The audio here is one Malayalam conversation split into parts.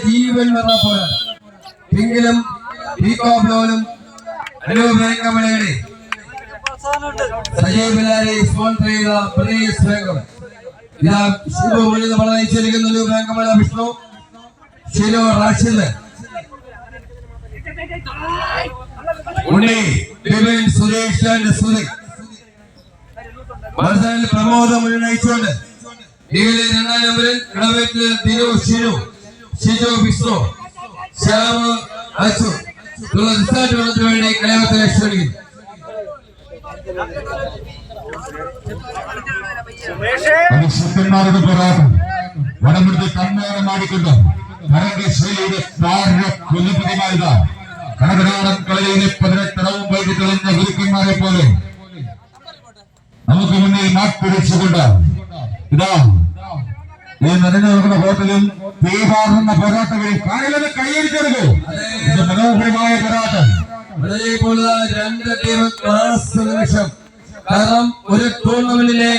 ജീവൻ വന്ന പോലെ എങ്കിലും അനൂപേങ്കമലയുടെ സജീവനായി സ്പോൺസർ ചെയ്ത പ്രദേശ് ബാങ്ക് ഇതാ ശിവ നയിച്ചിരിക്കുന്ന അനൂപേങ്കമല വിഷ്ണു ശിലോ റാഷിദ് ഉണ്ണി ബിബിൻ സുരേഷ് മത്സരത്തിൽ പ്രമോദം നയിച്ചുകൊണ്ട് ലീഗിലെ 2ാം നമ്പറിൽ ഇടവേറ്റില് ദിനു ഷിജു വിഷ്ണു ശ്യാമ അച്ചു ടൂർണമെന്റിന് വേണ്ടി കലാപത്തെ ക്ഷണിക്കുന്നു. ശക്തന്മാരുടെ പോരാട്ടം വടമെടുത്ത് കണ്ണേറെ മാടിക്കൊണ്ട് കരങ്കശൈലിയുടെ കൊല്ലുപതിമാരിത കനകനാടൻ കളിയിലെ 18 വൈകി തെളിഞ്ഞ ഗുരുക്കന്മാരെ പോലെ നമുക്ക് മുന്നിൽ മാറ്റിടിച്ചുകൊണ്ട് ഇതാ ഈ നനഞ്ഞു നടക്കുന്ന ഹോട്ടലിൽ തീപാറുന്ന പോരാട്ടങ്ങളിൽ കാണികളെ കൈയടിച്ചെടുക്കൂ. ഇത് മനോഹരമായ പോരാട്ടം. രണ്ട് ടീം നിമിഷം കാരണം ഒരു ടൂർണമെന്റിലെ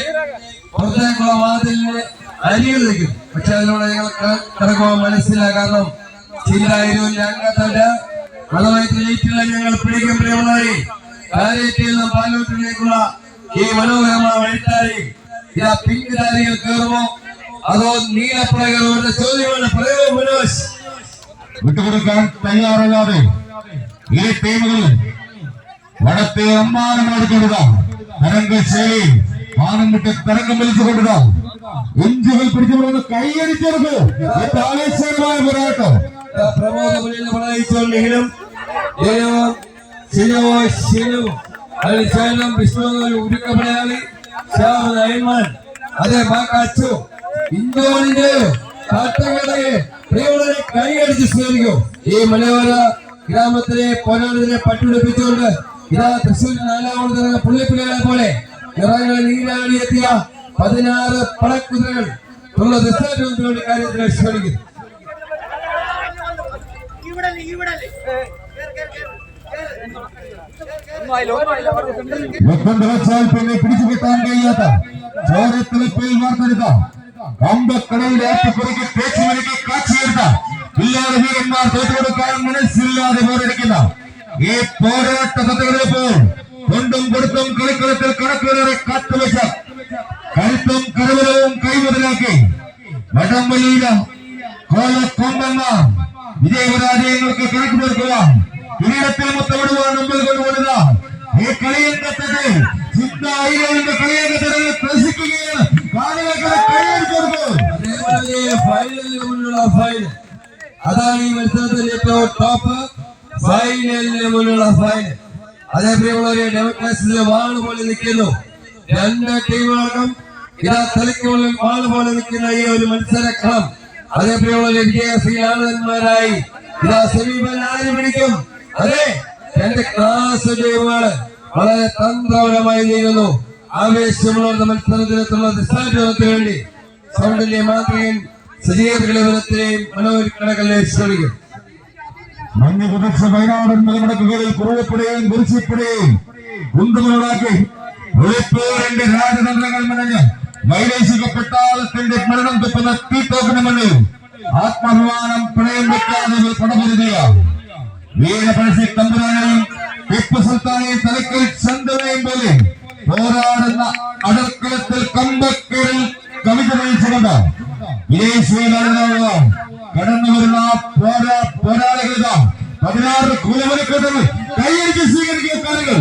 പുറത്തേക്കുള്ള വാതിലിന് അരികൾ നിൽക്കും. പക്ഷെ അതിലൂടെ ഞങ്ങൾക്ക് കിടക്കുവാൻ മനസ്സിലാ. കാരണം ചില്ലായിരുന്നു ഞങ്ങൾക്കല്ല മതമായിട്ടുള്ള ഞങ്ങൾ പിടിക്കും. പ്രിയമുള്ളവരെ കാരേറ്റിൽ നിന്നും പാലോട്ടിലേക്കുള്ള ഈ മനോഹരമായ വഴിത്താരി ഇതാ പിങ്ക് താരികൾ കയറുമോ അതോ നീലപ്രകരുടെ ചോദ്യമാണ്. പറയൂ മനോജ്. വിട്ടുകൊടുക്കാൻ തയ്യാറല്ലാതെ ഈ ടീമുകൾ വടത്തെ അമ്മാനം എടുക്കുക. തരംഗശൈലി മാനം വിട്ട് തരംഗം വലിച്ചു കൊണ്ടുക. ഇഞ്ചുകൾ പിടിച്ചുകൊണ്ട് കൈയടിച്ചെടുക്കൂ. ആവേശകരമായ പോരാട്ടം. പ്രമോദം പ്രണയിച്ചുകൊണ്ടെങ്കിലും വിഷ്ണു ഉരുക്കപ്പടയാളി ശ്യാമൻ അതെ ബാച്ചു ഇന്ത്യയുടെ കാട്ടകടയെ പ്രിയമുള്ളവരെ കൈയടിച്ച് സ്വീകരിക്കും. ഈ മലയോര ഗ്രാമത്തിലെ പോരാട്ടത്തിനെ പട്ടുപിടിപ്പിച്ചുകൊണ്ട് ഇതാ തൃശ്ശൂർ 4ാം തരംഗ പുള്ളിപ്പിള്ളകളെ പോലെ നിറങ്ങൾ നീരാടിയെത്തിയ 16 പടക്കുതിരകൾ വേണ്ടി കാര്യത്തിനെ ക്ഷണിക്കുന്നു. പിന്നെ പിടിച്ചു കിട്ടാൻ കഴിയാത്ത ചോരത്തിളിപ്പിൽ വാർത്തെടുത്ത കമ്പക്കടയിൽ ഏറ്റുകുറുക്കി തേച്ചുമരുക്കി കാച്ചിയെടുത്ത ഇല്ലാതെ വീരന്മാർ തോറ്റുകൊടുക്കാൻ മനസ്സില്ലാതെ പോരടിക്കുന്ന ഈ പോരാട്ട തത്വങ്ങളിപ്പോൾ കൊണ്ടും കൊടുത്തും കളിക്കളത്തിൽ കണക്കുകളെ കാത്തുവെച്ച കരുത്തും കരവലവും കൈമുതലാക്കി വടംവലിയില കോലക്കൊമ്പന്മാർ വിജയപരാജയങ്ങൾക്ക് കണക്ക് തീർക്കുക. കിരീടത്തിൽ മുത്തമിടുവാൻ മുമ്പിൽ കൊണ്ടുപോടുക. ഈ കളിയങ്കത്തെ ചിന്തായിരവിന്റെ കളിയങ്കത്തിൽ പ്രസിക്കുകയാണ്. അതാണ് ഈ മത്സരത്തിൽ ഏറ്റവും ടോപ്പ്. ഫൈനലിന് മുന്നിലുള്ള ഫൈനൽ. അതേ പ്രിയമുള്ളവരെ ഡെമോക്രാസിലെ വാള് പോലെ നിൽക്കുന്നു. 2 ടീമുകൾക്കും ഇതാ തലയ്ക്ക് മുന്നിൽ വാള് പോലെ നിൽക്കുന്ന ഈ ഒരു മത്സരക്കളം. അതേ പ്രിയമുള്ളവരെ വിജയശ്രീലാളന്മാരായി ഇതാ സമീപം ആര് പിടിക്കും? അതെ 2 ക്ലാസ് ടീമുകൾ വളരെ തന്ത്രപരമായി നീങ്ങുന്നു. ആവേശമുള്ള മത്സരത്തിനെത്തുള്ള ദിശാചരണത്തിന് വേണ്ടി സൗണ്ടിന്റെ മാതൃകയും സജീവത്തിലെയും മനോഹരക്കടകളെ ശ്രമിക്കും. മഞ്ഞ് പുതച്ച വയനാടൻ മലമുടക്കുകളിൽ കുറുവപ്പെടുകയും കുറിച്ചിപ്പെടുകയും കുണ്ടുകളാക്കി ഒളിപ്പോറിന്റെ രാജതന്ത്രങ്ങൾ മെനഞ്ഞ് വൈദേശിക പട്ടാളത്തിന്റെ മരണം തുപ്പുന്ന തീത്തോക്കിന് മുന്നിൽ ആത്മാഭിമാനം പണയം വെക്കാതെ പടപൊരുതിയ വീരപഴശ്ശി തമ്പുരാനെയും ടിപ്പു സുൽത്താനെയും തലക്കൽ ചന്ദ്രനെയും പോലെ പോരാടുന്ന അടർക്കളത്തിൽ കമ്പക്കീഴിൽ കവിത നയിച്ചുകൊണ്ട് വിദേശീയ കടന്നു വരുന്ന പോരാളികളിത 16 കൂലമരക്കൂട്ടങ്ങൾ കൈയടിച്ച് സ്വീകരിക്കുന്ന കാര്യങ്ങൾ.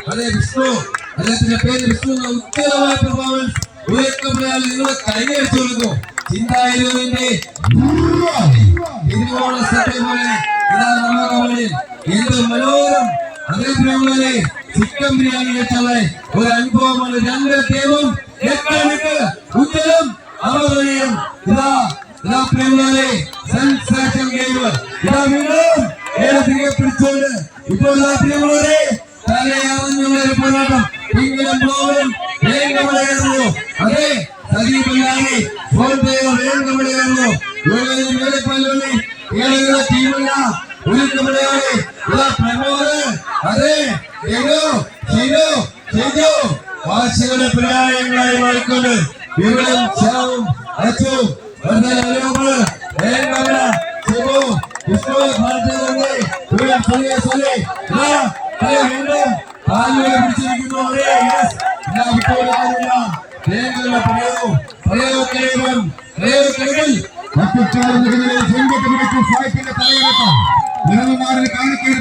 അതെ വിഷ്ണു, അദ്ദേഹത്തിന്റെ പേര് വിഷ്ണു. ഉത്തരമായ പെർഫോമൻസ് ഉയർത്തപ്പെടാൻ നിങ്ങൾ കൈയടിച്ചു കൊടുക്കും. ചിന്തായിരുന്നതിന്റെ പോലെ ഇതാ നമ്മുടെ മുന്നിൽ എന്ത് മനോഹരം. അതേപോലെ ചിക്കൻ ബിരിയാണി വെച്ചുള്ള ഒരു അനുഭവമാണ്. 2 ടീമും ഉത്തരം അവതരണം. ഇതാ പ്രിയമുള്ളവരെ സെൻസേഷൻ ഗെയിം ഇതാ വീണ്ടും തിരികെ പിടിച്ചുകൊണ്ട് ഇപ്പോൾ പ്രിയമുള്ളവരെ തലയാവുന്നുള്ള ഒരു പോരാട്ടം. ഇങ്ങനെ വേഗമടയായിരുന്നു. അതെ സജീവല്ലാതെ ഫോൺ വേഗമടയായിരുന്നു. മേലെപ്പല്ലി ഏതെങ്കിലും ടീമില്ല ഒരുക്കമടയാതെ ഇതാ പ്രമോദ്. അതെ വാശികളുടെ പര്യായങ്ങളായി മാറിക്കൊണ്ട് വിമലും ശ്യാമും അച്ഛനും മറ്റു സംഘടനകളിൽ സംഘടനയ്ക്ക് ഫൈറ്റിന്റെ തലയിറക്കം നിലവുമാറിന് കാണിക്കരുത്.